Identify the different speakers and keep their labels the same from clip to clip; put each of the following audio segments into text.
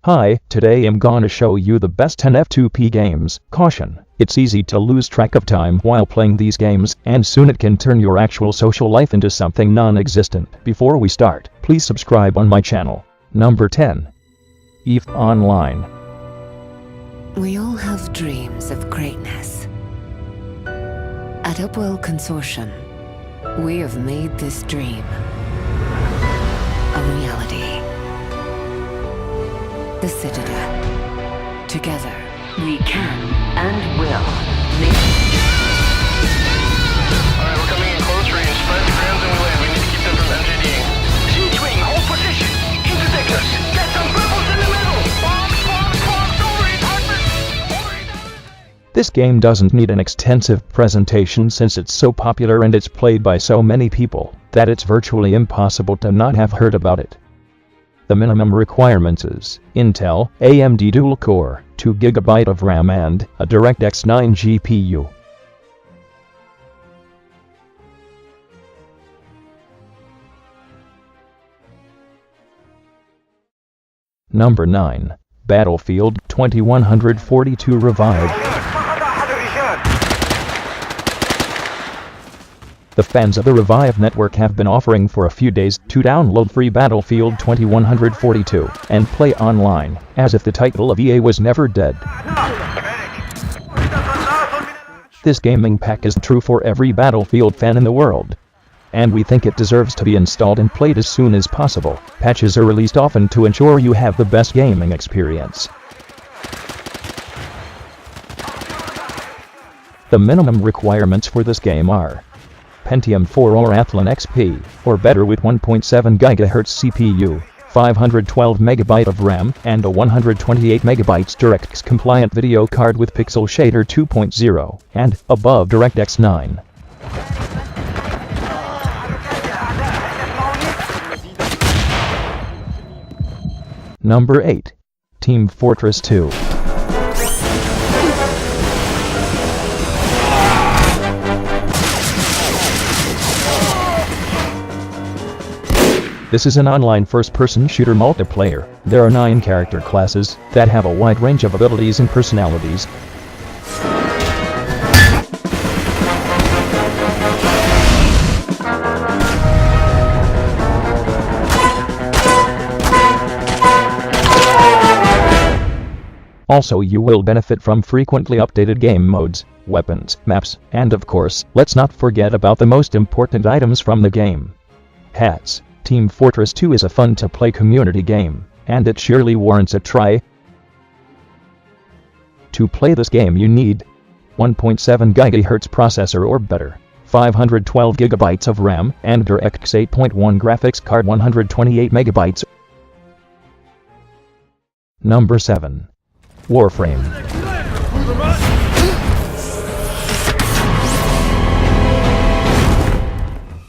Speaker 1: Hi, today I'm gonna show you the best 10 F2P games. Caution, it's easy to lose track of time while playing these games, and soon it can turn your actual social life into something non-existent. Before we start, please subscribe on my channel. Number 10. EVE Online.
Speaker 2: We all have dreams of greatness. At Upwell Consortium, we have made this dream a reality. The Citadel. Together, we can and will make...
Speaker 3: Alright, we're coming in close range. Spread the grounds and we land. We need to keep them from MJDing. Siege wing, hold position! Interdict us! Get some rebels in the middle! Bombs, over it!
Speaker 1: This game doesn't need an extensive presentation since it's so popular and it's played by so many people that it's virtually impossible to not have heard about it. The minimum requirements is Intel, AMD dual-core, 2 GB of RAM and a DirectX 9 GPU. Number 9. Battlefield 2142 Revived. The fans of the Revive network have been offering for a few days to download free Battlefield 2142 and play online, as if the title of EA was never dead. This gaming pack is true for every Battlefield fan in the world, and we think it deserves to be installed and played as soon as possible. Patches are released often to ensure you have the best gaming experience. The minimum requirements for this game are Pentium 4 or Athlon XP, or better with 1.7 GHz CPU, 512 MB of RAM, and a 128 MB DirectX compliant video card with Pixel Shader 2.0, and above DirectX 9. Number 8. Team Fortress 2. This is an online first-person shooter multiplayer. There are 9 character classes that have a wide range of abilities and personalities. Also, you will benefit from frequently updated game modes, weapons, maps, and of course, let's not forget about the most important items from the game. Hats. Team Fortress 2 is a fun-to-play community game, and it surely warrants a try. To play this game you need 1.7 GHz processor or better, 512 GB of RAM, and DirectX 8.1 graphics card 128 MB. Number 7. Warframe.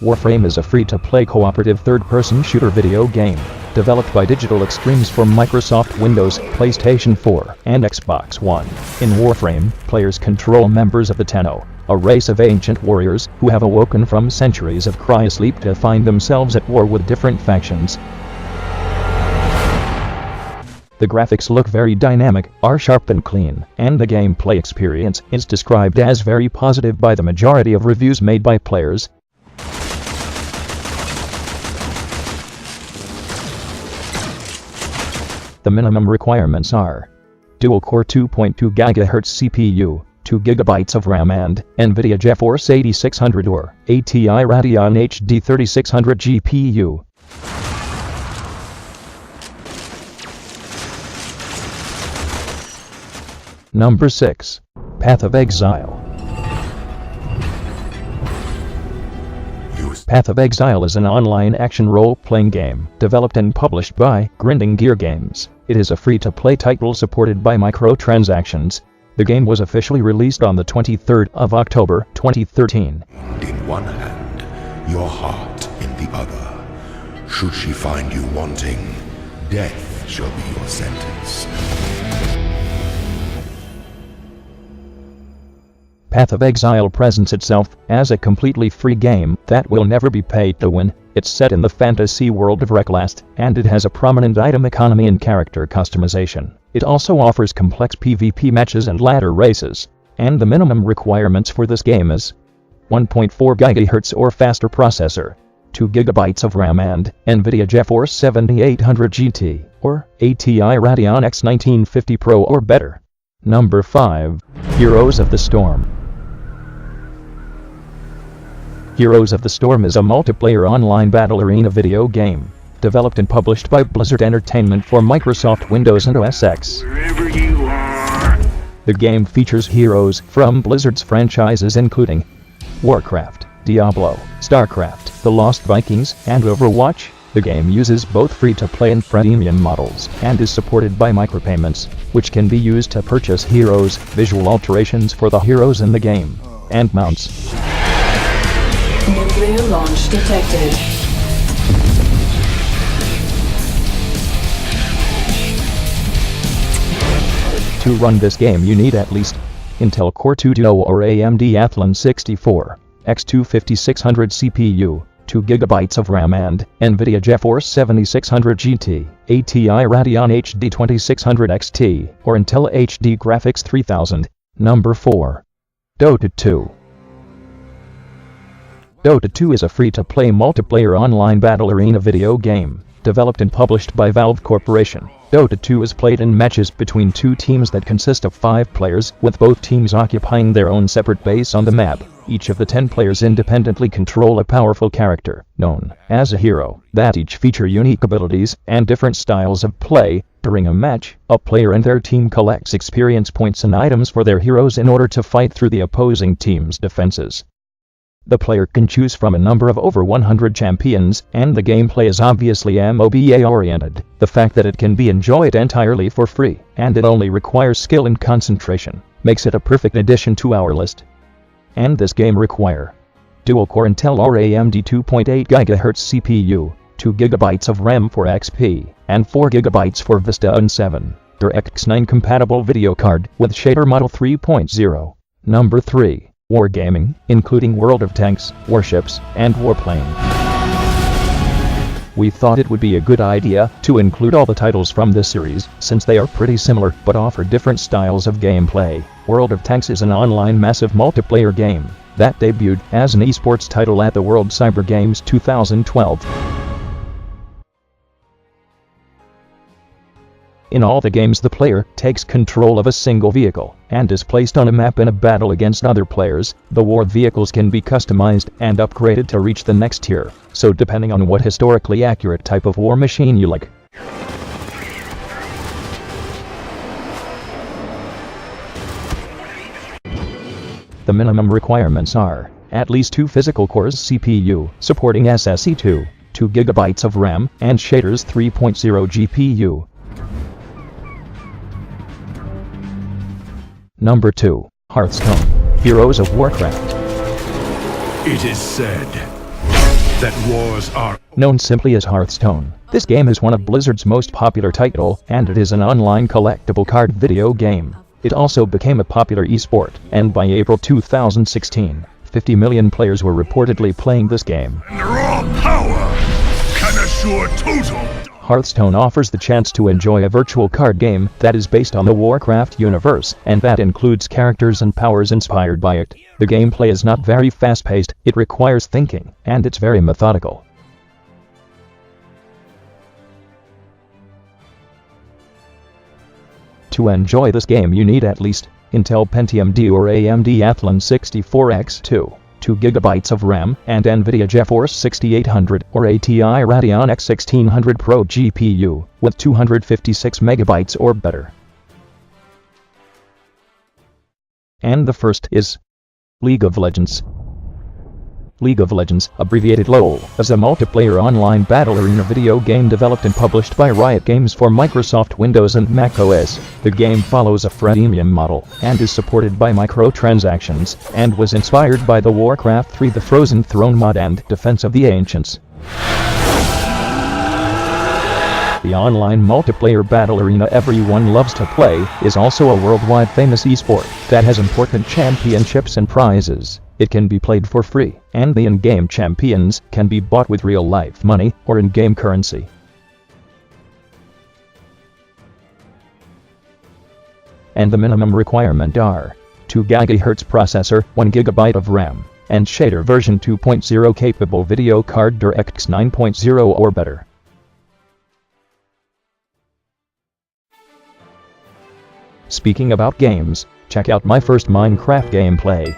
Speaker 1: Warframe is a free-to-play cooperative third-person shooter video game, developed by Digital Extremes for Microsoft Windows, PlayStation 4, and Xbox One. In Warframe, players control members of the Tenno, a race of ancient warriors who have awoken from centuries of cryosleep to find themselves at war with different factions. The graphics look very dynamic, are sharp and clean, and the gameplay experience is described as very positive by the majority of reviews made by players. The minimum requirements are dual-core 2.2 GHz CPU, 2 GB of RAM and NVIDIA GeForce 8600 or ATI Radeon HD 3600 GPU. Number 6. Path of Exile. Path of Exile is an online action role-playing game, developed and published by Grinding Gear Games. It is a free-to-play title supported by microtransactions. The game was officially released on the 23rd of October, 2013.
Speaker 4: In one hand, your heart in the other. Should she find you wanting, death shall be your sentence.
Speaker 1: Path of Exile presents itself as a completely free game that will never be paid to win. It's set in the fantasy world of Reclast, and it has a prominent item economy and character customization. It also offers complex PvP matches and ladder races. And the minimum requirements for this game is 1.4 GHz or faster processor, 2 GB of RAM and NVIDIA GeForce 7800 GT or ATI Radeon X 1950 Pro or better. Number 5. Heroes of the Storm. Heroes of the Storm is a multiplayer online battle arena video game, developed and published by Blizzard Entertainment for Microsoft Windows and OS X.
Speaker 3: Wherever you are.
Speaker 1: The game features heroes from Blizzard's franchises including Warcraft, Diablo, StarCraft, The Lost Vikings, and Overwatch. The game uses both free-to-play and freemium models, and is supported by micropayments, which can be used to purchase heroes, visual alterations for the heroes in the game, and mounts.
Speaker 5: Nuclear launch detected.
Speaker 1: To run this game you need at least Intel Core 2 Duo or AMD Athlon 64, X25600 CPU, 2 GB of RAM and NVIDIA GeForce 7600 GT, ATI Radeon HD 2600 XT, or Intel HD Graphics 3000. Number 4. Dota 2. Dota 2 is a free-to-play multiplayer online battle arena video game, developed and published by Valve Corporation. Dota 2 is played in matches between two teams that consist of 5 players, with both teams occupying their own separate base on the map. Each of the 10 players independently control a powerful character, known as a hero, that each feature unique abilities and different styles of play. During a match, a player and their team collects experience points and items for their heroes in order to fight through the opposing team's defenses. The player can choose from a number of over 100 champions, and the gameplay is obviously MOBA-oriented. The fact that it can be enjoyed entirely for free, and it only requires skill and concentration, makes it a perfect addition to our list. And this game require dual-core Intel or AMD 2.8 GHz CPU, 2 GB of RAM for XP, and 4 GB for Vista and 7. DirectX 9 compatible video card with shader model 3.0. Number 3. Wargaming, including World of Tanks, Warships, and Warplane. We thought it would be a good idea to include all the titles from this series, since they are pretty similar but offer different styles of gameplay. World of Tanks is an online massive multiplayer game that debuted as an esports title at the World Cyber Games 2012. In all the games the player takes control of a single vehicle and is placed on a map in a battle against other players. The war vehicles can be customized and upgraded to reach the next tier, so depending on what historically accurate type of war machine you like. The minimum requirements are at least 2 physical cores CPU supporting SSE2, 2 GB of RAM, and shaders 3.0 GPU. Number 2. Hearthstone, Heroes of Warcraft.
Speaker 6: It is said that wars are
Speaker 1: Known simply as Hearthstone, this game is one of Blizzard's most popular titles, and it is an online collectible card video game. It also became a popular esport, and by April 2016, 50 million players were reportedly playing this game.
Speaker 6: raw power can assure total.
Speaker 1: Hearthstone offers the chance to enjoy a virtual card game that is based on the Warcraft universe, and that includes characters and powers inspired by it. The gameplay is not very fast-paced, it requires thinking, and it's very methodical. To enjoy this game you need at least Intel Pentium D or AMD Athlon 64X2. 2 GB of RAM, and NVIDIA GeForce 6800 or ATI Radeon X 1600 Pro GPU with 256 MB or better. And the first is League of Legends. League of Legends, abbreviated LoL, is a multiplayer online battle arena video game developed and published by Riot Games for Microsoft Windows and Mac OS. The game follows a freemium model and is supported by microtransactions, and was inspired by the Warcraft 3 The Frozen Throne mod and Defense of the Ancients. The online multiplayer battle arena everyone loves to play is also a worldwide famous esport that has important championships and prizes. It can be played for free, and the in-game champions can be bought with real-life money or in-game currency. And the minimum requirement are 2 GHz processor, 1 GB of RAM, and shader version 2.0 capable video card DirectX 9.0 or better. Speaking about games, check out my first Minecraft gameplay.